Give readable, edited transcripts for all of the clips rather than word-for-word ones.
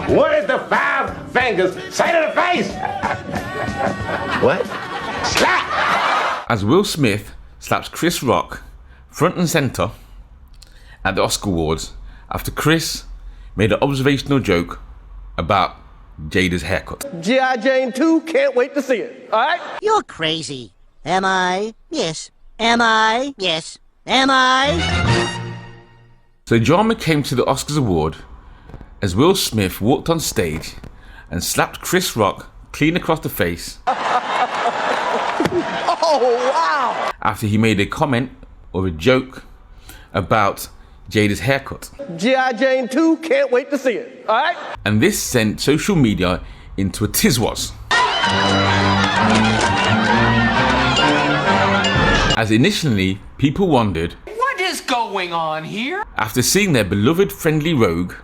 What is the 5 fingers say to the face? What? Slap! As Will Smith slaps Chris Rock front and center at the Oscar Awards after Chris made an observational joke about Jada's haircut. G.I. Jane 2, can't wait to see it, all right? You're crazy. Am I? Yes. Am I? Yes. Am I? So drama came to the Oscars award as Will Smith walked on stage and slapped Chris Rock clean across the face. Oh, wow! After he made a comment or a joke about Jada's haircut. G.I. Jane 2, can't wait to see it, all right? And this sent social media into a tizwas. As initially, people wondered, what is going on here? After seeing their beloved friendly rogue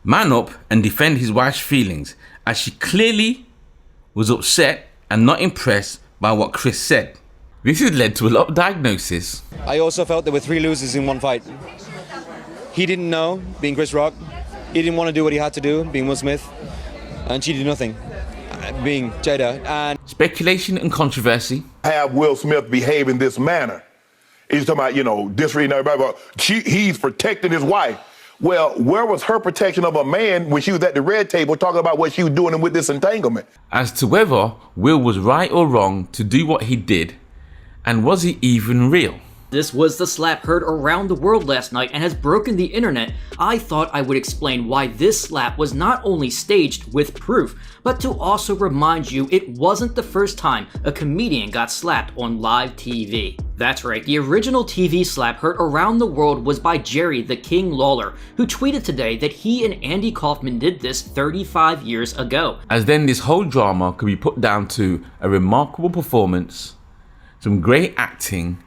man up and defend his wife's feelings, as she clearly was upset and not impressed by what Chris said. This has led to a lot of diagnosis. I also felt there were 3 losers in one fight. He didn't know, being Chris Rock. He didn't want to do what he had to do, being Will Smith. And she did nothing, being Jada. And speculation and controversy. Have Will Smith behave in this manner? He's talking about, disrespecting everybody, but he's protecting his wife. Well, where was her protection of a man when she was at the red table talking about what she was doing with this entanglement? As to whether Will was right or wrong to do what he did, and was he even real? This was the slap heard around the world last night and has broken the internet. I thought I would explain why this slap was not only staged with proof, but to also remind you it wasn't the first time a comedian got slapped on live TV. That's right, the original TV slap heard around the world was by Jerry the King Lawler, who tweeted today that he and Andy Kaufman did this 35 years ago. As then this whole drama could be put down to a remarkable performance, some great acting,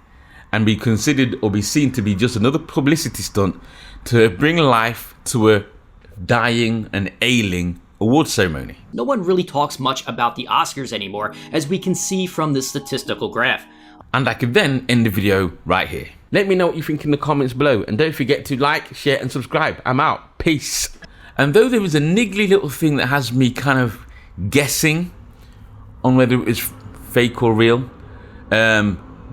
and be considered or be seen to be just another publicity stunt to bring life to a dying and ailing award ceremony. No one really talks much about the Oscars anymore, as we can see from this statistical graph. And I could then end the video right here. Let me know what you think in the comments below, and don't forget to like, share and subscribe. I'm out. Peace. And though there is a niggly little thing that has me kind of guessing on whether it was fake or real,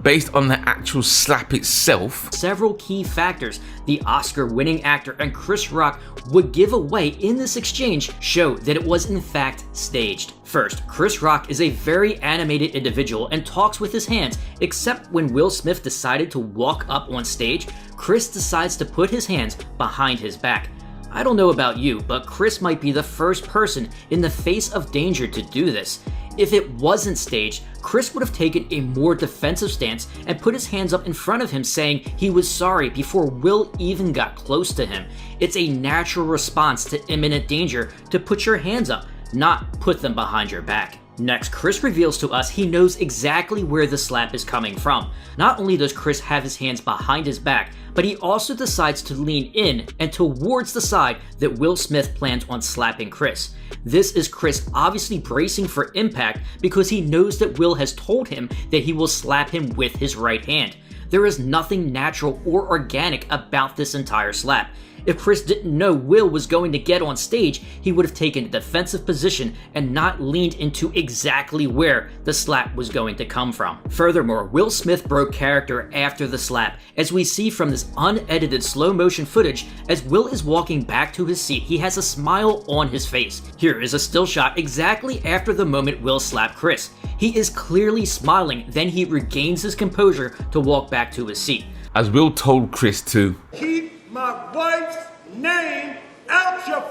based on the actual slap itself, several key factors the Oscar-winning actor and Chris Rock would give away in this exchange show that it was in fact staged. First, Chris Rock is a very animated individual and talks with his hands, except when Will Smith decided to walk up on stage, Chris decides to put his hands behind his back. I don't know about you, but Chris might be the first person in the face of danger to do this. If it wasn't staged, Chris would have taken a more defensive stance and put his hands up in front of him saying he was sorry before Will even got close to him. It's a natural response to imminent danger to put your hands up, not put them behind your back. Next, Chris reveals to us he knows exactly where the slap is coming from. Not only does Chris have his hands behind his back, but he also decides to lean in and towards the side that Will Smith plans on slapping Chris. This is Chris obviously bracing for impact because he knows that Will has told him that he will slap him with his right hand. There is nothing natural or organic about this entire slap. If Chris didn't know Will was going to get on stage, he would have taken a defensive position and not leaned into exactly where the slap was going to come from. Furthermore, Will Smith broke character after the slap, as we see from this unedited slow motion footage. As Will is walking back to his seat, he has a smile on his face. Here is a still shot exactly after the moment Will slapped Chris. He is clearly smiling, then he regains his composure to walk back to his seat. As Will told Chris to keep my wife's name out your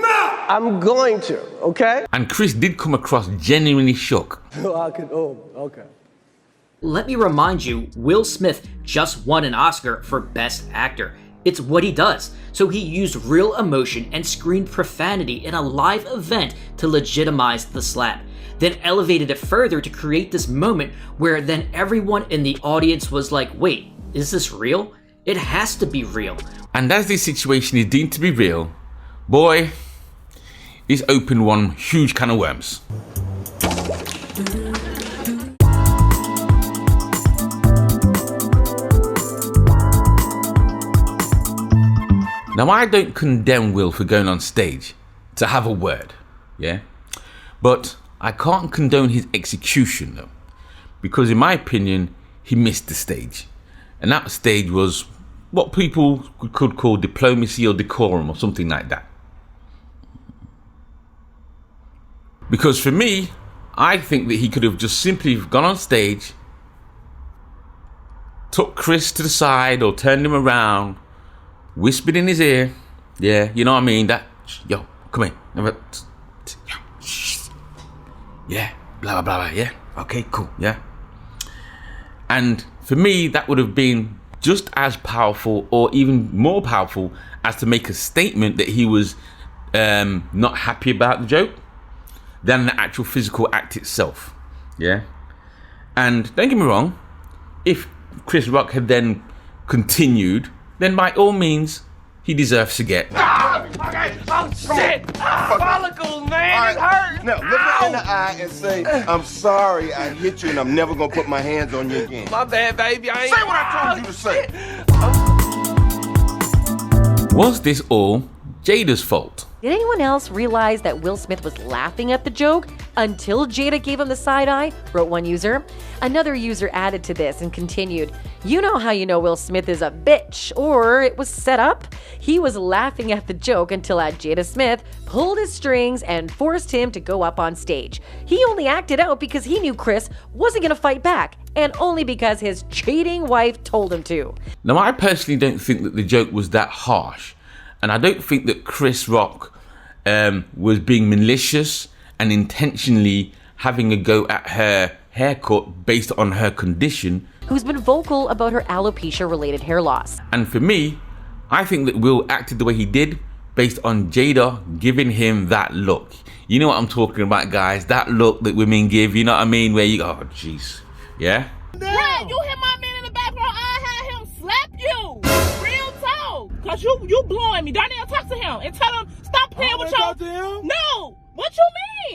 mouth. I'm going to, okay? And Chris did come across genuinely shook. Okay. Let me remind you, Will Smith just won an Oscar for Best Actor. It's what he does. So he used real emotion and screamed profanity in a live event to legitimize the slap, then elevated it further to create this moment where then everyone in the audience was like, wait, is this real? It has to be real. And as this situation is deemed to be real, boy, it's opened one huge can of worms. Now, I don't condemn Will for going on stage to have a word, yeah? But I can't condone his execution, though, because in my opinion, he missed the stage. And that stage was what people could call diplomacy or decorum or something like that. Because for me, I think that he could have just simply gone on stage, took Chris to the side or turned him around, whispered in his ear, yeah, you know what I mean, that, yo, come here, yeah, blah, blah, blah, yeah, okay, cool, yeah. And for me, that would have been just as powerful or even more powerful as to make a statement that he was not happy about the joke than the actual physical act itself, yeah. And don't get me wrong, if Chris Rock had then continued, then by all means, he deserves to get. Oh shit! Follicle, man, it hurts. Now look me in the eye and say, "I'm sorry, I hit you, and I'm never gonna put my hands on you again." My bad, baby. I ain't. Say what I told you to say. Was this all Jada's fault? Did anyone else realize that Will Smith was laughing at the joke until Jada gave him the side eye? Wrote one user. Another user added to this and continued, "You know how you know Will Smith is a bitch, or it was set up? He was laughing at the joke until Jada Smith pulled his strings and forced him to go up on stage. He only acted out because he knew Chris wasn't going to fight back, and only because his cheating wife told him to." Now, I personally don't think that the joke was that harsh, and I don't think that Chris Rock was being malicious and intentionally having a go at her haircut based on her condition, who's been vocal about her alopecia-related hair loss. And for me, I think that Will acted the way he did based on Jada giving him that look. You know what I'm talking about, guys? That look that women give, you know what I mean? Where you go, oh, jeez. Yeah? Right, you hit my man in the background, I had him slap you. Real talk. Cause you blowing me. Darnell, talk to him and tell him, stop playing with your... Talk to him? No! What you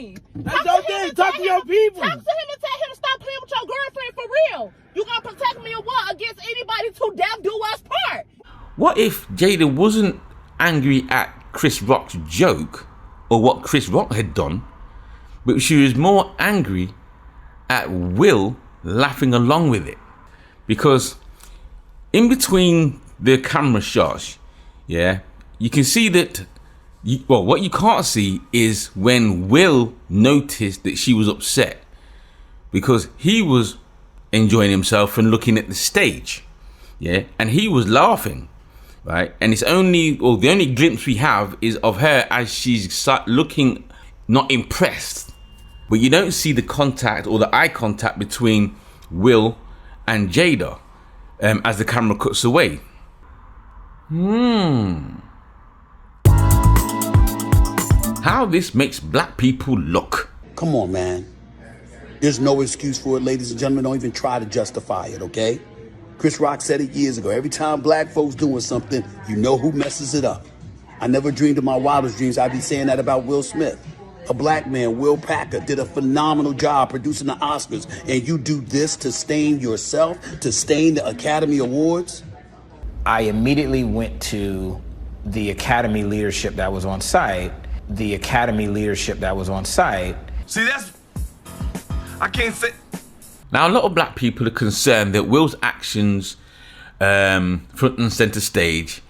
mean? That's your thing. Talk to your people. Talk to him and tell him to stop playing with your girlfriend for real. You gonna protect me or what against anybody to damn do us part? What if Jada wasn't angry at Chris Rock's joke or what Chris Rock had done, but she was more angry at Will laughing along with it? Because in between the camera shots, yeah, you can see that, what you can't see is when Will noticed that she was upset, because he was enjoying himself and looking at the stage, yeah, and he was laughing, right? And it's only, or the only glimpse we have is of her as she's looking not impressed, but you don't see the contact or the eye contact between Will and Jada as the camera cuts away. How this makes black people look. Come on, man. There's no excuse for it, ladies and gentlemen. Don't even try to justify it, okay? Chris Rock said it years ago. Every time black folks doing something, you know who messes it up. I never dreamed in my wildest dreams I'd be saying that about Will Smith. A black man, Will Packer, did a phenomenal job producing the Oscars, and you do this to stain yourself, to stain the Academy Awards? I immediately went to the Academy leadership that was on site. See, that's... I can't say... Now, a lot of black people are concerned that Will's actions front and center stage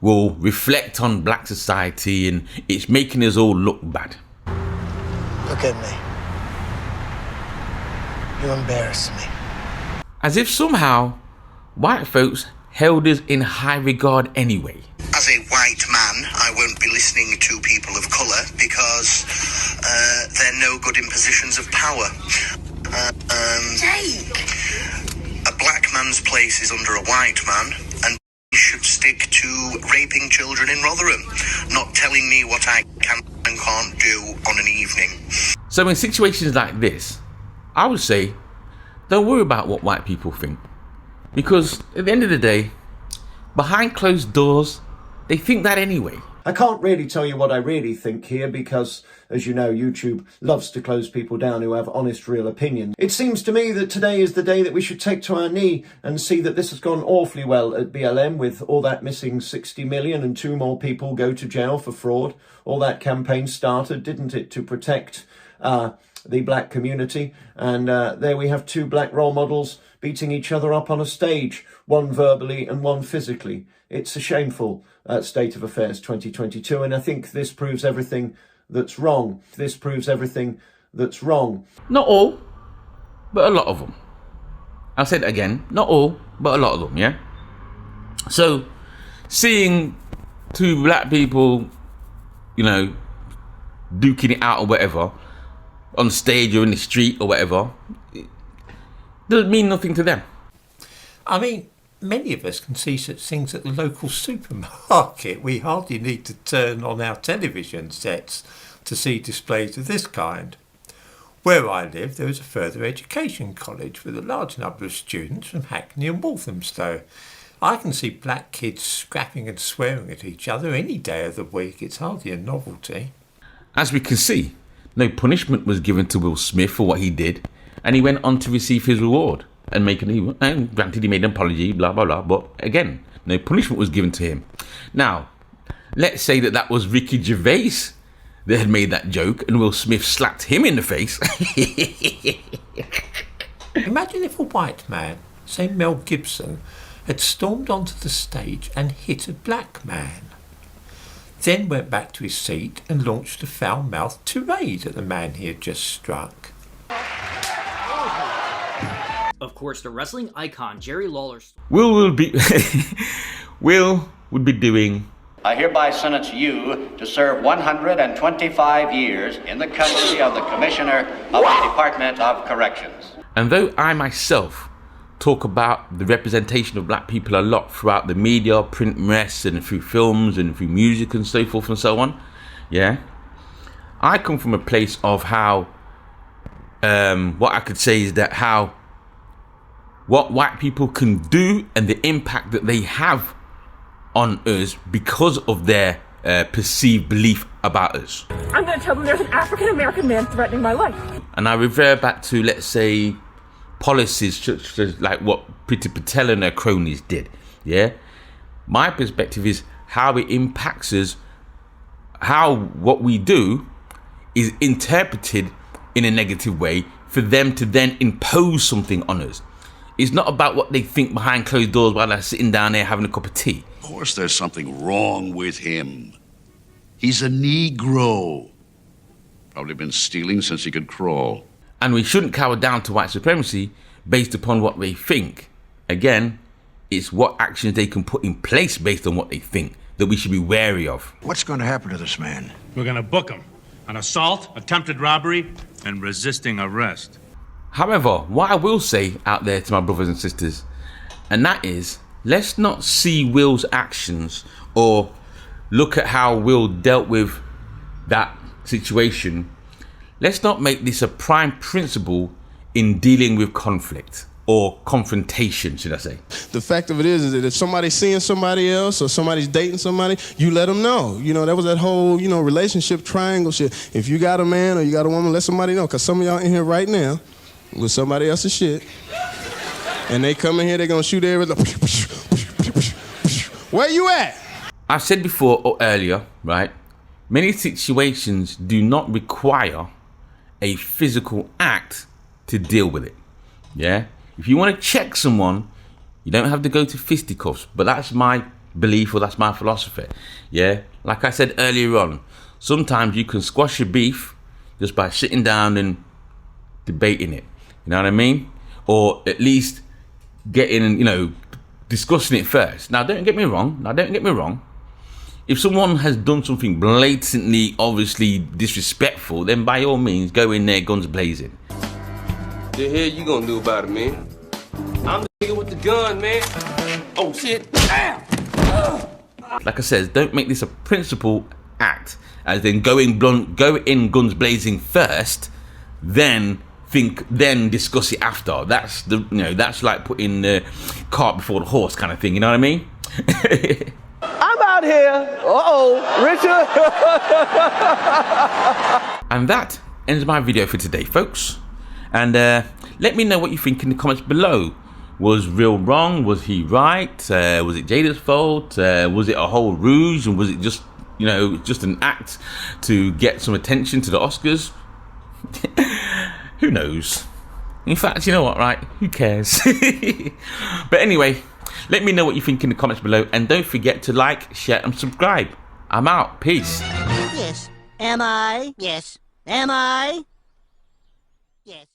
will reflect on black society and it's making us all look bad. Look at me. You embarrass me. As if somehow white folks held us in high regard anyway. As a white man, I won't be listening to people of colour because they're no good in positions of power. Jake! A black man's place is under a white man, and he should stick to raping children in Rotherham, not telling me what I can and can't do on an evening. So in situations like this, I would say, don't worry about what white people think. Because at the end of the day, behind closed doors, they think that anyway. I can't really tell you what I really think here because, as you know, YouTube loves to close people down who have honest, real opinions. It seems to me that today is the day that we should take to our knee and see that this has gone awfully well at BLM with all that missing 60 million and 2 more people go to jail for fraud. All that campaign started, didn't it, to protect the black community? And there we have 2 black role models beating each other up on a stage, one verbally and one physically. It's a shameful state of affairs 2022, and I think this proves everything that's wrong. This proves everything that's wrong. Not all, but a lot of them. I'll say that again. Not all, but a lot of them, yeah? So, seeing 2 black people, you know, duking it out or whatever, on stage or in the street or whatever, it doesn't mean nothing to them. I mean, many of us can see such things at the local supermarket. We hardly need to turn on our television sets to see displays of this kind. Where I live, there is a further education college with a large number of students from Hackney and Walthamstow. I can see black kids scrapping and swearing at each other any day of the week. It's hardly a novelty. As we can see, no punishment was given to Will Smith for what he did, and he went on to receive his reward. And granted, he made an apology, blah, blah, blah. But again, no punishment was given to him. Now, let's say that was Ricky Gervais that had made that joke and Will Smith slapped him in the face. Imagine if a white man, say Mel Gibson, had stormed onto the stage and hit a black man. Then went back to his seat and launched a foul-mouthed tirade at the man he had just struck. Of course, the wrestling icon Jerry Lawler. Will would be doing. I hereby sentence you to serve 125 years in the custody of the Commissioner of the Department of Corrections. And though I myself talk about the representation of black people a lot throughout the media, print press, and through films and through music and so forth and so on, yeah, I come from a place of how, what I could say is that how what white people can do and the impact that they have on us because of their perceived belief about us. I'm going to tell them there's an African-American man threatening my life. And I revert back to, let's say, policies such as like what Priti Patel and her cronies did. Yeah, my perspective is how it impacts us, how what we do is interpreted in a negative way for them to then impose something on us. It's not about what they think behind closed doors while they're sitting down there having a cup of tea. Of course there's something wrong with him. He's a Negro. Probably been stealing since he could crawl. And we shouldn't cower down to white supremacy based upon what they think. Again, it's what actions they can put in place based on what they think that we should be wary of. What's going to happen to this man? We're going to book him on assault, attempted robbery, and resisting arrest. However, what I will say out there to my brothers and sisters, and that is, let's not see Will's actions or look at how Will dealt with that situation. Let's not make this a prime principle in dealing with conflict or confrontation, should I say. The fact of it is that if somebody's seeing somebody else or somebody's dating somebody, you let them know. You know, that was that whole, relationship triangle shit. If you got a man or you got a woman, let somebody know. Because some of y'all in here right now with somebody else's shit, and they come in here, they're going to shoot everything. Where you at? I've said before or earlier, right? Many situations do not require a physical act to deal with it. Yeah? If you want to check someone, you don't have to go to fisticuffs. But that's my belief or that's my philosophy. Yeah? Like I said earlier on, sometimes you can squash your beef just by sitting down and debating it. You know what I mean? Or at least getting and, discussing it first. Now, don't get me wrong. If someone has done something blatantly, obviously disrespectful, then by all means, go in there, guns blazing. The hell you gonna do about it, man? I'm the nigga with the gun, man. Oh, shit. Like I said, don't make this a principal act, as in go in guns blazing first, then discuss it after. That's that's like putting the cart before the horse kind of thing. You know what I mean? I'm out out here. Uh-oh, Richard. And that ends my video for today, folks. And let me know what you think in the comments below. Was Real wrong? Was he right? Was it Jada's fault? Was it a whole ruse? And was it just, you know, just an act to get some attention to the Oscars? Who knows? In fact, you know what, right? Who cares? But anyway, let me know what you think in the comments below. And don't forget to like, share, and subscribe. I'm out. Peace. Yes. Am I? Yes. Am I? Yes.